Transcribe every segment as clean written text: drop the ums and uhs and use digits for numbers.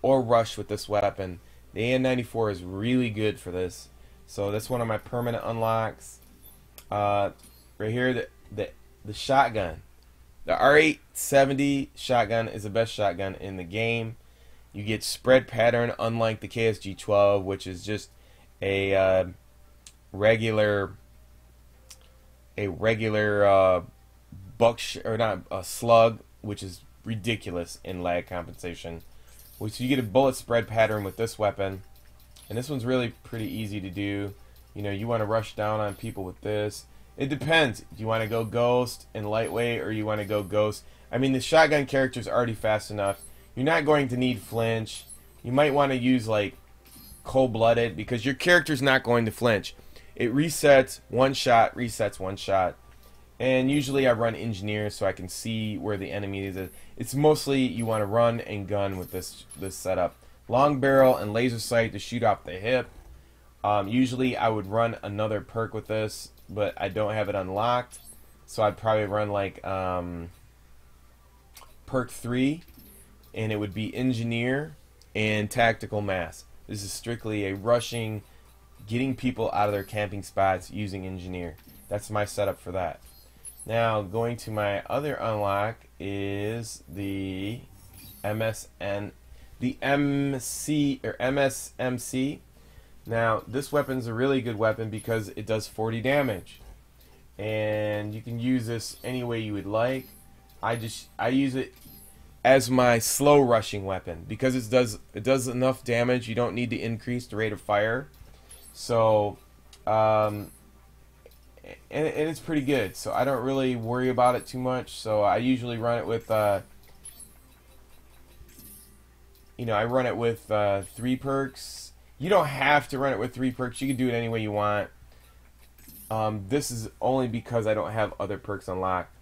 or rush with this weapon. The AN-94 is really good for this. So that's one of my permanent unlocks. Right here, the shotgun. The R870 shotgun is the best shotgun in the game. You get spread pattern, unlike the KSG-12, which is just a regular or not a slug, which is ridiculous in lag compensation. So you get a bullet spread pattern with this weapon, and this one's really pretty easy to do. You know, you want to rush down on people with this. It depends. Do you want to go ghost and lightweight, or you want to go ghost? I mean, the shotgun character is already fast enough. You're not going to need flinch. You might want to use like cold-blooded, because your character's not going to flinch. It resets one shot, resets one shot. And usually I run engineer so I can see where the enemy is. It's mostly you want to run and gun with this setup. Long barrel and laser sight to shoot off the hip. Usually I would run another perk with this, but I don't have it unlocked. So I'd probably run like perk 3, and it would be engineer and tactical mass. This is strictly a rushing, getting people out of their camping spots using engineer. That's my setup for that. Now, going to my other unlock is the MSMC. Now, this weapon's a really good weapon because it does 40 damage, and you can use this any way you would like. I use it as my slow rushing weapon because it does enough damage. You don't need to increase the rate of fire, so and it's pretty good, so I don't really worry about it too much. So I usually run it with I run it with 3 perks. You don't have to run it with 3 perks. You can do it any way you want. This is only because I don't have other perks unlocked.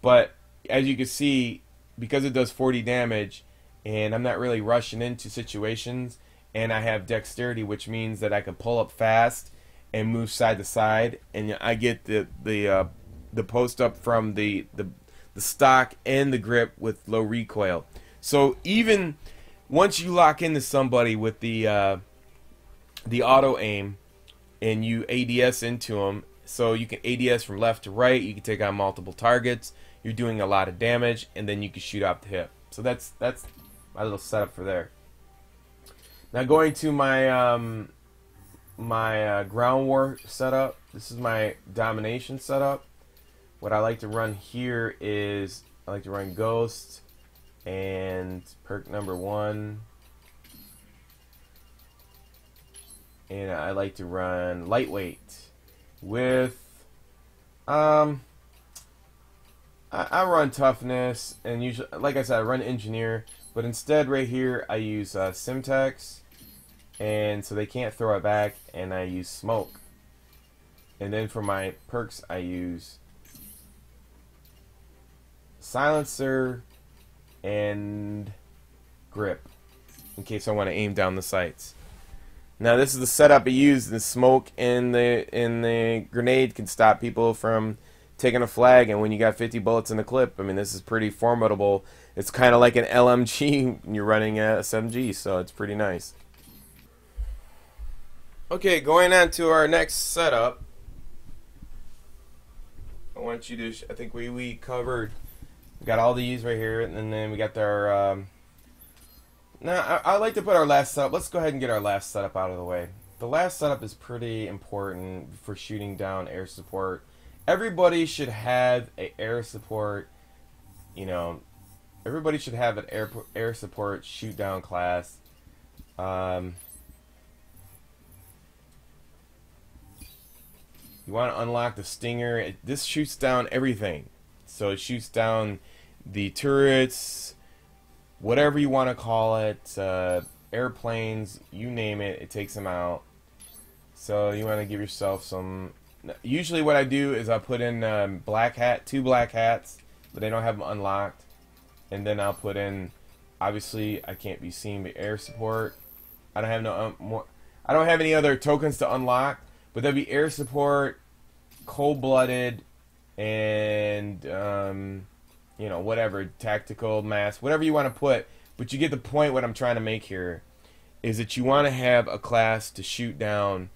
But as you can see, because it does 40 damage and I'm not really rushing into situations, and I have dexterity, which means that I can pull up fast and move side to side, and I get the post up from the stock and the grip with low recoil. So even once you lock into somebody with the auto aim and you ADS into them, so you can ADS from left to right, you can take on multiple targets, you're doing a lot of damage, and then you can shoot off the hip. So that's my little setup for there. Now going to my my ground war setup. This is my domination setup. What I like to run here is I like to run ghost and perk number 1, and I like to run lightweight with I run toughness, and usually, like I said, I run engineer, but instead right here I use Simtex, and so they can't throw it back, and I use smoke. And then for my perks I use silencer and grip in case I want to aim down the sights. Now this is the setup I use. The smoke and the grenade can stop people from taking a flag, and when you got 50 bullets in the clip, I mean, this is pretty formidable. It's kind of like an LMG when you're running a SMG, so it's pretty nice. Okay, going on to our next setup. I want you to, I think we covered, we got all these right here, and then we got our, now I like to put our last setup, let's go ahead and get our last setup out of the way. The last setup is pretty important for shooting down air support. Everybody should have an air support, you know, everybody should have an air support shoot down class. You want to unlock the Stinger. This shoots down everything. So it shoots down the turrets, whatever you want to call it, airplanes, you name it, it takes them out. So you want to give yourself some. Usually what I do is I put in two black hats, but they don't have them unlocked. And then I'll put in, obviously I can't be seen, but air support. I don't have I don't have any other tokens to unlock. But that'd be air support, cold-blooded, and you know, whatever, tactical mass, whatever you want to put. But you get the point. What I'm trying to make here is that you want to have a class to shoot down.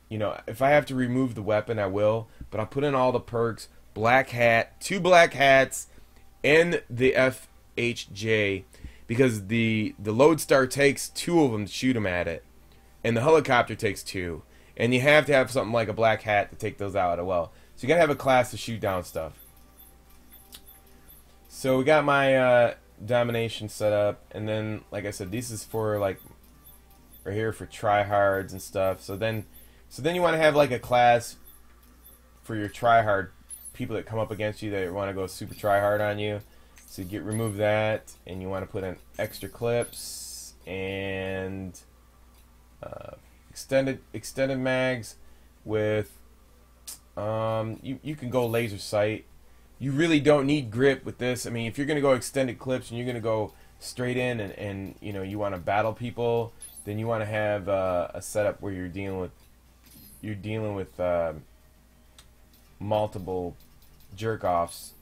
You know, if I have to remove the weapon, I will. But I'll put in all the perks. Black hat, 2 black hats, and the FHJ. Because the lodestar takes 2 of them to shoot them at it. And the helicopter takes 2. And you have to have something like a black hat to take those out as well. So you got to have a class to shoot down stuff. So we got my Domination set up. And then, like I said, this is for, like, right here for Tryhards and stuff. So then you want to have, like, a class for your Tryhard people that come up against you that want to go super Tryhard on you. So you remove that, and you want to put in extra clips and extended mags with you can go laser sight. You really don't need grip with this. I mean, if you're gonna go extended clips and you're gonna go straight in and you know you want to battle people, then you want to have a setup where you're dealing with multiple jerk offs.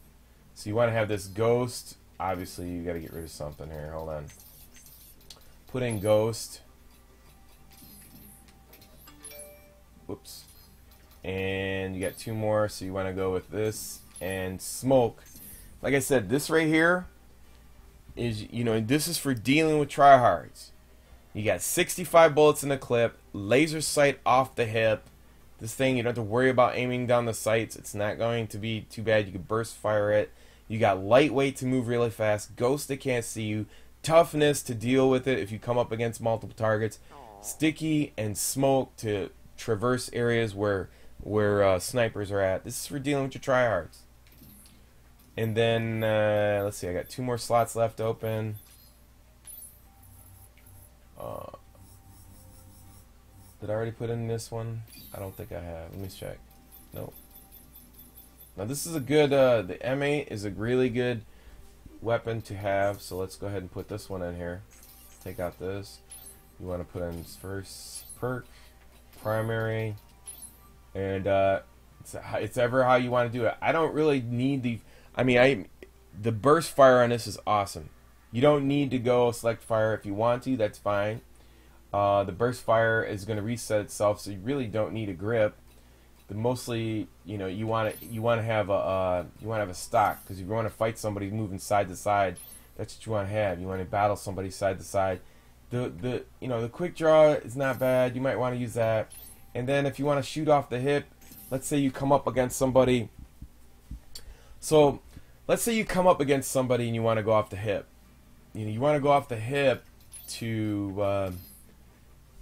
So you want to have this ghost. Obviously, you got to get rid of something here. Hold on. Put in ghost. Whoops. And you got 2 more. So you want to go with this and smoke. Like I said, this right here is, you know, this is for dealing with tryhards. You got 65 bullets in the clip. Laser sight off the hip. This thing, you don't have to worry about aiming down the sights. It's not going to be too bad. You can burst fire it. You got lightweight to move really fast. Ghost that can't see you. Toughness to deal with it if you come up against multiple targets. Sticky and smoke to traverse areas where snipers are at. This is for dealing with your tryhards. And then, let's see, I got 2 more slots left open. Did I already put in this one? I don't think I have. Let me check. Nope. Now this is a good, the M8 is a really good weapon to have, so let's go ahead and put this one in here. Take out this. You want to put in first perk, primary, and it's ever how you want to do it. I don't really need the burst fire on this is awesome. You don't need to go select fire. If you want to, that's fine. The burst fire is going to reset itself, so you really don't need a grip. But mostly, you know, you want to have a stock, because if you want to fight somebody moving side to side, that's what you want to have. You want to battle somebody side to side. The quick draw is not bad. You might want to use that. And then if you want to shoot off the hip, let's say you come up against somebody. So let's say you come up against somebody and you want to go off the hip. You know, you want to go off the hip to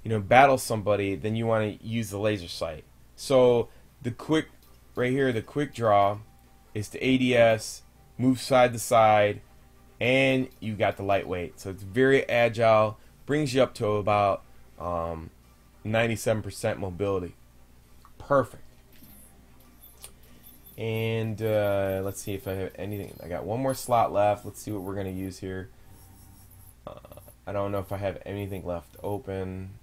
battle somebody. Then you want to use the laser sight. So the quick right here, the quick draw is to ADS, move side to side, and you got the lightweight. So it's very agile, brings you up to about 97% mobility. Perfect. And let's see if I have anything. I got 1 more slot left. Let's see what we're going to use here. I don't know if I have anything left open.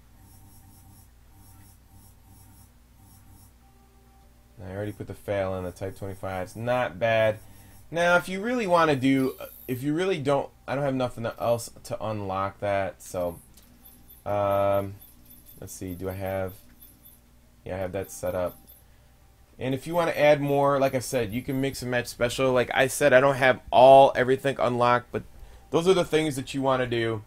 I already put the fail in the Type 25. It's not bad. Now, if you really want to do, if you really don't, I don't have nothing else to unlock that. So, let's see. Do I have? Yeah, I have that set up. And if you want to add more, like I said, you can mix and match special. Like I said, I don't have everything unlocked, but those are the things that you want to do.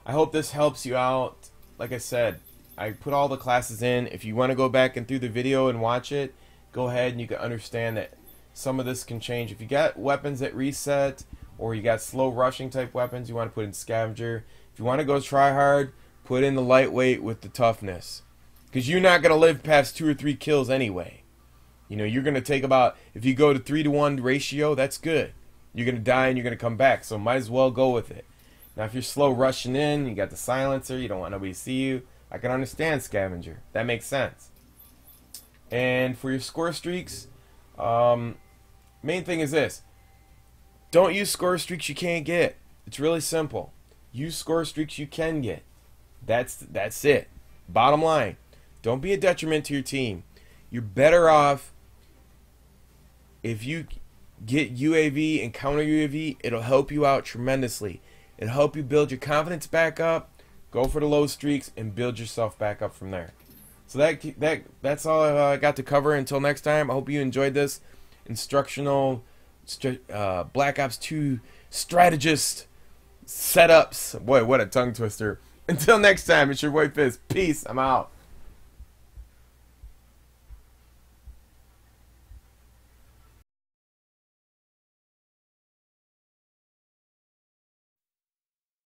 I hope this helps you out. Like I said, I put all the classes in. If you want to go back and through the video and watch it, go ahead and you can understand that some of this can change. If you got weapons that reset, or you got slow rushing type weapons, you want to put in scavenger. If you want to go try hard, put in the lightweight with the toughness. Because you're not going to live past 2 or 3 kills anyway. You know, you're going to take about, if you go to 3-to-1 ratio, that's good. You're going to die and you're going to come back, so might as well go with it. Now, if you're slow rushing in, you got the silencer, you don't want nobody to see you, I can understand scavenger. That makes sense. And for your score streaks, main thing is this. Don't use score streaks you can't get. It's really simple. Use score streaks you can get. That's it. Bottom line. Don't be a detriment to your team. You're better off if you get UAV and counter UAV. It'll help you out tremendously. It'll help you build your confidence back up. Go for the low streaks and build yourself back up from there. So that's all I got to cover. Until next time, I hope you enjoyed this instructional Black Ops 2 strategist setups. Boy, what a tongue twister. Until next time, it's your boy Fizz. Peace. I'm out.